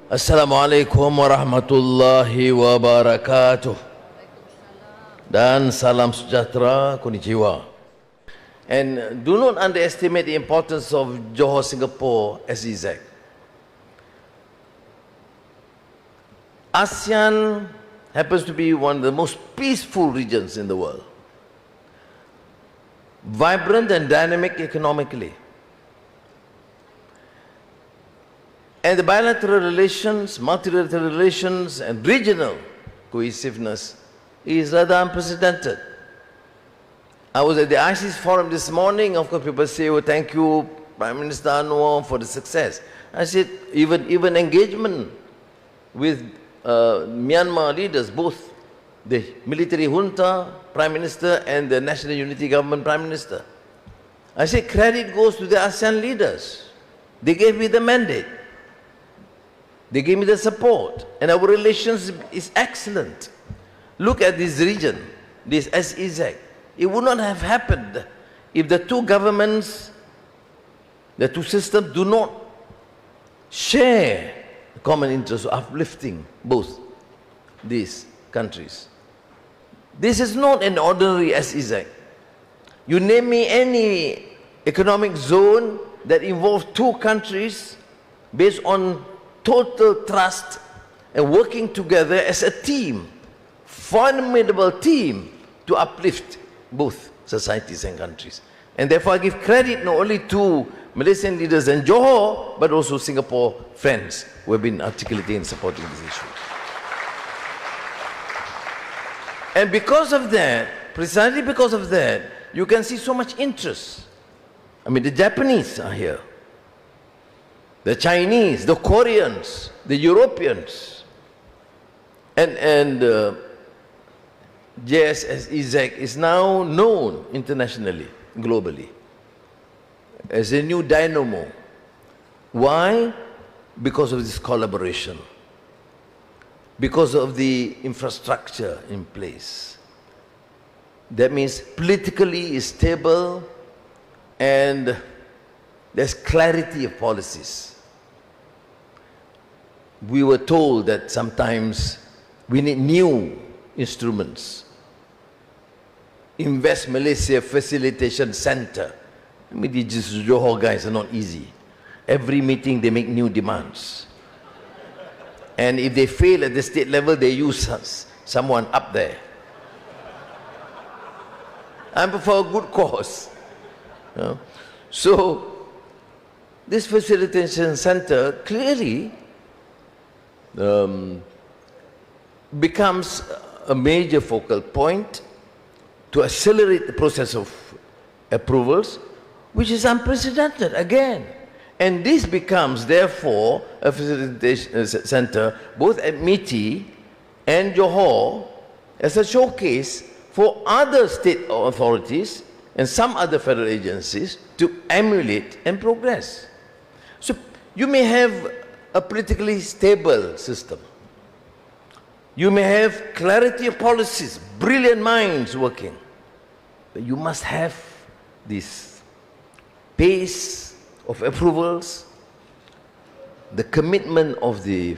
Assalamualaikum warahmatullahi wabarakatuh. Dan salam sejahtera, konnichiwa. And do not underestimate the importance of Johor, Singapore, SEZ. ASEAN happens to be one of the most peaceful regions in the world. Vibrant and dynamic economically. And the bilateral relations, multilateral relations, and regional cohesiveness is rather unprecedented. I was at the ISIS forum this morning. Of course, people say, oh, thank you, Prime Minister Anwar, for the success. I said, even engagement with Myanmar leaders, both the military junta Prime Minister and the National Unity Government Prime Minister. I say credit goes to the ASEAN leaders. They gave me the mandate. They gave me the support. And our relations is excellent. Look at this region, this SEZ. It would not have happened if the two governments, the two systems do not share the common interest of uplifting both these countries. This is not an ordinary SEZ. You name me any economic zone that involves two countries based on total trust and working together as a team, formidable team to uplift both societies and countries. And therefore I give credit not only to Malaysian leaders and Johor, but also Singapore friends who have been articulating and supporting this issue. And because of that, precisely because of that, you can see so much interest. I mean, the Japanese are here, the Chinese, the Koreans, the Europeans, and JS-SEZ is now known internationally, globally, as a new dynamo. Why? Because of this collaboration, because of the infrastructure in place. That means politically it's stable and there's clarity of policies. We were told that sometimes we need new instruments. Invest Malaysia Facilitation Center. I mean, these Johor guys are not easy. Every meeting they make new demands. And if they fail at the state level, they use someone up there. I'm for a good cause. You know? So, this facilitation center clearly becomes a major focal point to accelerate the process of approvals, which is unprecedented again. And this becomes, therefore, a facilitation center both at MITI and Johor as a showcase for other state authorities and some other federal agencies to emulate and progress. So you may have a politically stable system. You may have clarity of policies, brilliant minds working. But you must have this pace of approvals, the commitment of the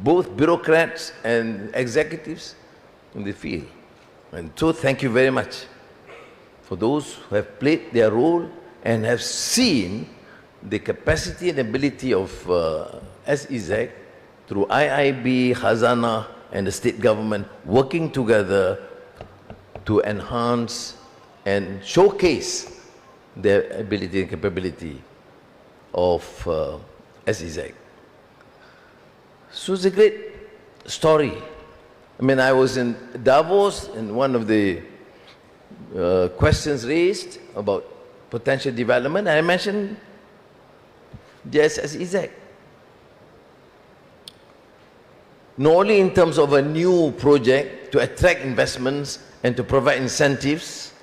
both bureaucrats and executives in the field. And so thank you very much for those who have played their role and have seen the capacity and ability of SEZ through IIB, Khazanah, and the state government working together to enhance and showcase their ability and capability of SEZ. So it's a great story. I mean, I was in Davos, and one of the questions raised about potential development, and I mentioned JS-SEZ. Not only in terms of a new project to attract investments and to provide incentives,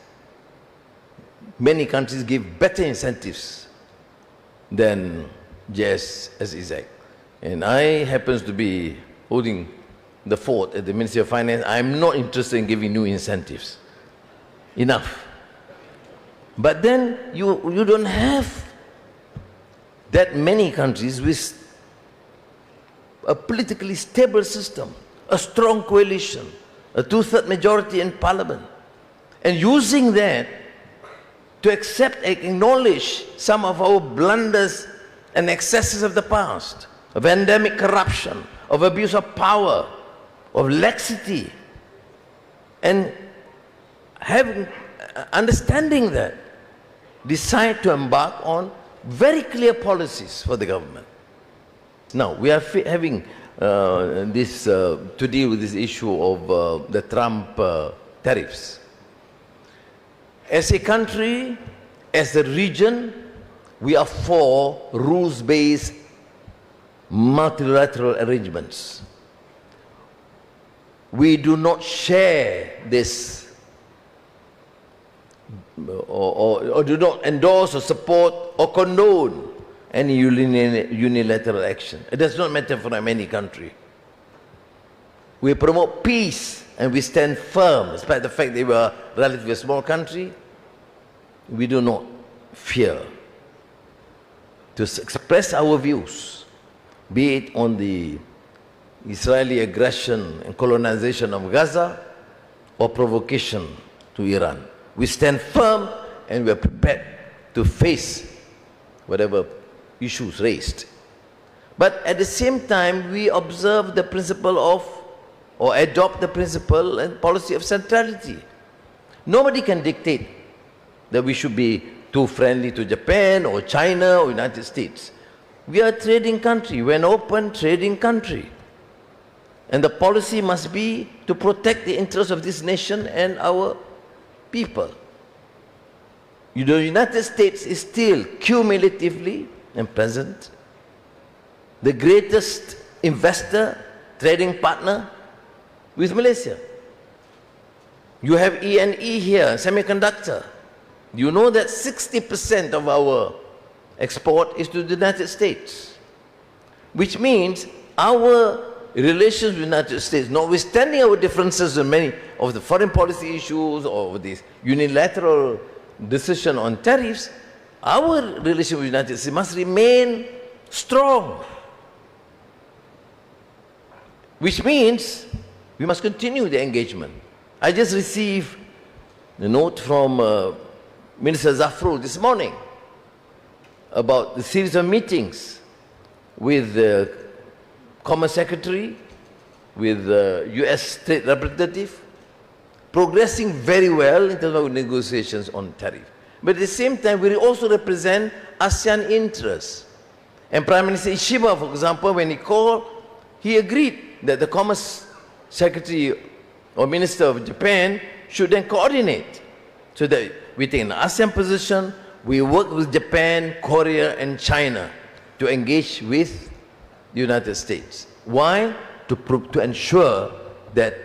many countries give better incentives than JS-SEZ. And I happen to be holding the fort at the Ministry of Finance. I'm not interested in giving new incentives. Enough. But then you don't have that many countries with a politically stable system, a strong coalition, a two-thirds majority in parliament, and using that to accept and acknowledge some of our blunders and excesses of the past, of endemic corruption, of abuse of power, of laxity, and having understanding that, decide to embark on very clear policies for the government. Now, we are having to deal with this issue of the Trump tariffs. As a country, as a region, we are for rules-based multilateral arrangements. We do not share this or do not endorse or support or condone any unilateral action. It does not matter for any country. We promote peace and we stand firm, despite the fact that we are a relatively small country. We do not fear to express our views, be it on the Israeli aggression and colonization of Gaza or provocation to Iran. We stand firm and we are prepared to face whatever issues raised. But at the same time, we observe the principle of, or adopt the principle and policy of centrality. Nobody can dictate that we should be too friendly to Japan or China or United States. We are a trading country, we're an open trading country. And the policy must be to protect the interests of this nation and our people. The United States is still cumulatively and present the greatest investor, trading partner with Malaysia. You have E&E here, semiconductor. You know that 60% of our export is to the United States, which means our relations with the United States, notwithstanding our differences on many of the foreign policy issues or this unilateral decision on tariffs, our relationship with the United States must remain strong, which means we must continue the engagement. I just received a note from Minister Zafrul this morning about the series of meetings with the Commerce Secretary, with the US Trade Representative, progressing very well in terms of negotiations on tariff. But at the same time, we also represent ASEAN interests. And Prime Minister Ishima, for example, when he called, he agreed that the Commerce Secretary or Minister of Japan should then coordinate so that we take an ASEAN position, we work with Japan, Korea, and China to engage with the United States. Why? To ensure that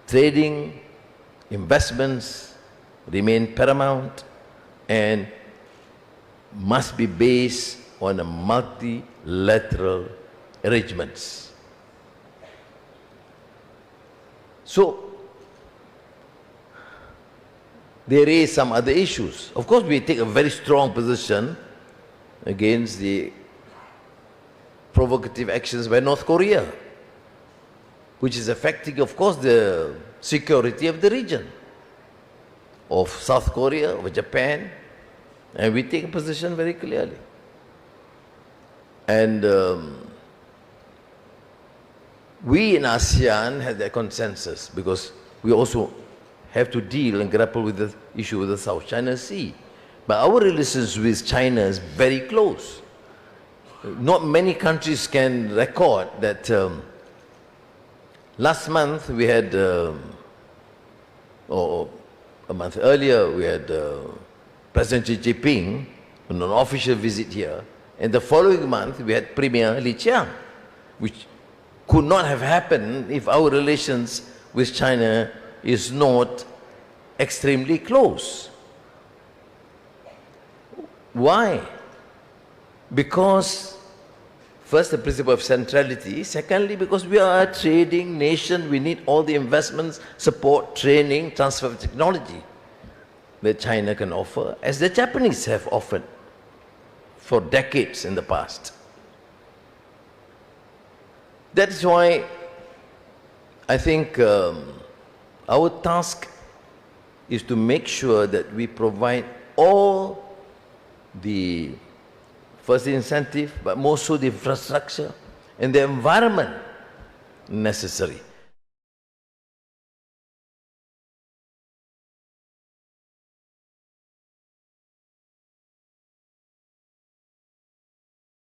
trading, investments remain paramount and must be based on a multilateral arrangements. So, there is some other issues. Of course, we take a very strong position against the provocative actions by North Korea, which is affecting, of course, the security of the region, of South Korea, of Japan, and we take a position very clearly. And we in ASEAN had that consensus because we also have to deal and grapple with the issue of the South China Sea. But our relations with China is very close. Not many countries can record that last month we had, or a month earlier, we had President Xi Jinping on an official visit here, and the following month we had Premier Li Qiang, which could not have happened if our relations with China is not extremely close. Why? Because first, the principle of centrality. Secondly, because we are a trading nation, we need all the investments, support, training, transfer of technology that China can offer, as the Japanese have offered for decades in the past. That's why I think our task is to make sure that we provide all the first incentive, but more so the infrastructure and the environment necessary